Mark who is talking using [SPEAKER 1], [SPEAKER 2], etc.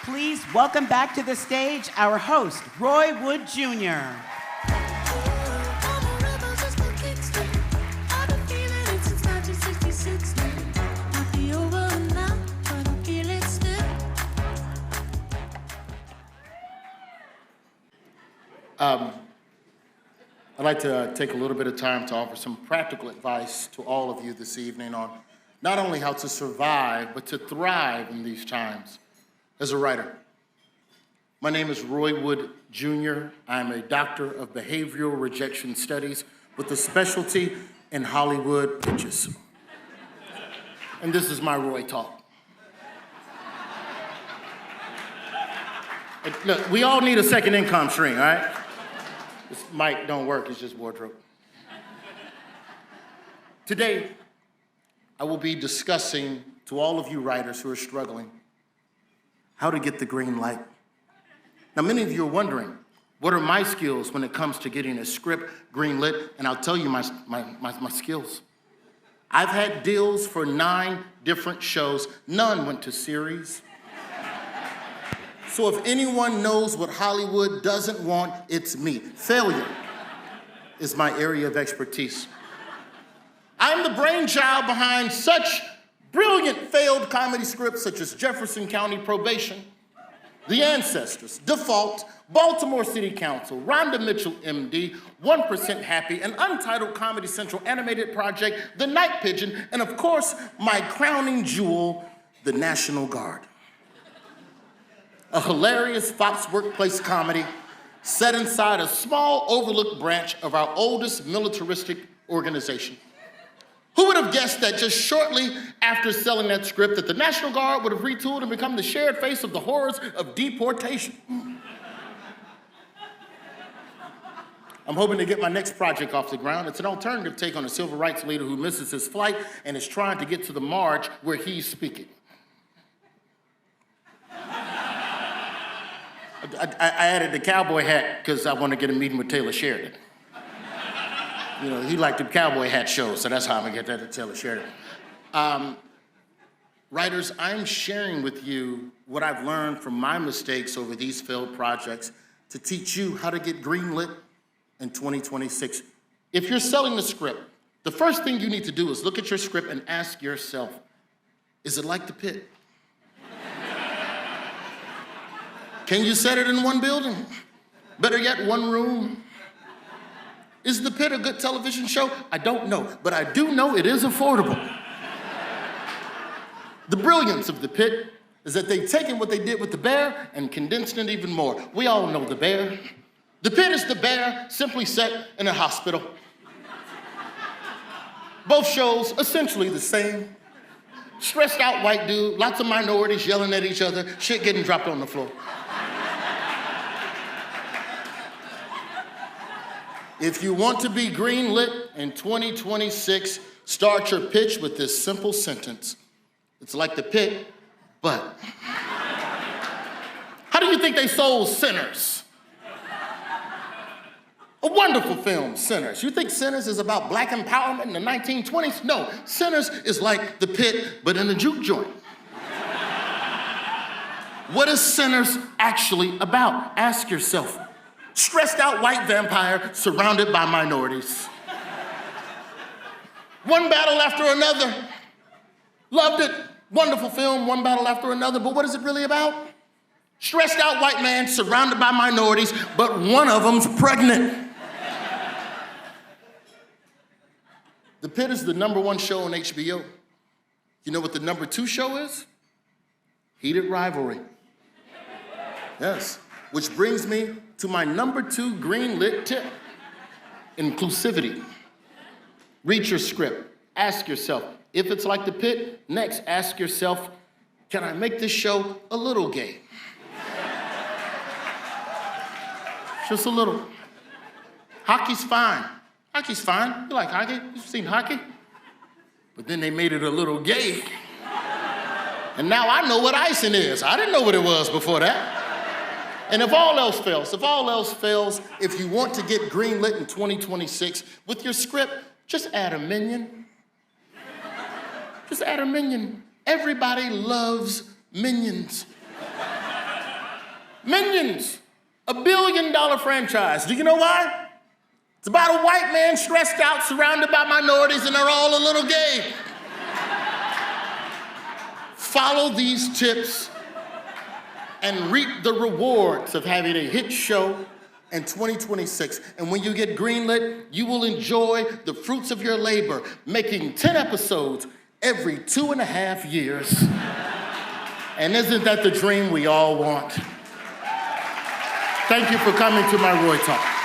[SPEAKER 1] Please welcome back to the stage our host, Roy Wood Jr.
[SPEAKER 2] I'd like to take a little bit of time to offer some practical advice to all of you this evening on not only how to survive, but to thrive in these times as a writer. My name is Roy Wood Jr. I'm a doctor of behavioral rejection studies with a specialty in Hollywood pitches. And this is my RoyTalk. Look, we all need a second income stream, all right? This mic don't work, it's just wardrobe. Today, I will be discussing to all of you writers who are struggling how to get the green light. Now, many of you are wondering, what are my skills when it comes to getting a script greenlit? And I'll tell you my skills. I've had deals for 9 different shows. None went to series. So if anyone knows what Hollywood doesn't want, it's me. Failure is my area of expertise. I'm the brainchild behind such brilliant failed comedy scripts such as Jefferson County Probation, The Ancestors, Default, Baltimore City Council, Rhonda Mitchell, MD, 1% Happy, an Untitled Comedy Central animated project, The Night Pigeon, and of course, my crowning jewel, The National Guard. A hilarious Fox workplace comedy set inside a small overlooked branch of our oldest militaristic organization. Who would have guessed that just shortly after selling that script that the National Guard would have retooled and become the shared face of the horrors of deportation? I'm hoping to get my next project off the ground. It's an alternative take on a civil rights leader who misses his flight and is trying to get to the march where he's speaking. I added the cowboy hat because I want to get a meeting with Taylor Sheridan. You know, he liked the cowboy hat shows, so that's how I'm gonna get that to Taylor Sheridan. Writers, I'm sharing with you what I've learned from my mistakes over these failed projects to teach you how to get greenlit in 2026. If you're selling the script, the first thing you need to do is look at your script and ask yourself, is it like The Pit? Can you set it in one building? Better yet, one room? Is The Pit a good television show? I don't know, but I do know it is affordable. The brilliance of The Pit is that they've taken what they did with The Bear and condensed it even more. We all know The Bear. The Pit is The Bear, simply set in a hospital. Both shows essentially the same. Stressed out white dude, lots of minorities yelling at each other, shit getting dropped on the floor. If you want to be greenlit in 2026, start your pitch with this simple sentence. It's like The Pit, but. How do you think they sold Sinners? A wonderful film, Sinners. You think Sinners is about black empowerment in the 1920s? No, Sinners is like The Pit, but in a juke joint. What is Sinners actually about? Ask yourself. Stressed out white vampire surrounded by minorities. One battle after another. Loved it. Wonderful film, one battle after another, but what is it really about? Stressed out white man surrounded by minorities, but one of them's pregnant. The Pit is the #1 show on HBO. You know what the #2 show is? Heated Rivalry. Yes, which brings me to my #2 greenlit tip, inclusivity. Read your script, ask yourself, if it's like The Pit, next ask yourself, can I make this show a little gay? Just a little. Hockey's fine. Hockey's fine. You like hockey? You've seen hockey? But then they made it a little gay. And now I know what icing is. I didn't know what it was before that. And if all else fails, if you want to get greenlit in 2026 with your script, just add a minion. Just add a minion. Everybody loves minions. Minions, $1 billion franchise. Do you know why? It's about a white man stressed out, surrounded by minorities, and they're all a little gay. Follow these tips and reap the rewards of having a hit show in 2026. And when you get greenlit, you will enjoy the fruits of your labor, making 10 episodes every 2.5 years. And isn't that the dream we all want? Thank you for coming to my RoyTalk.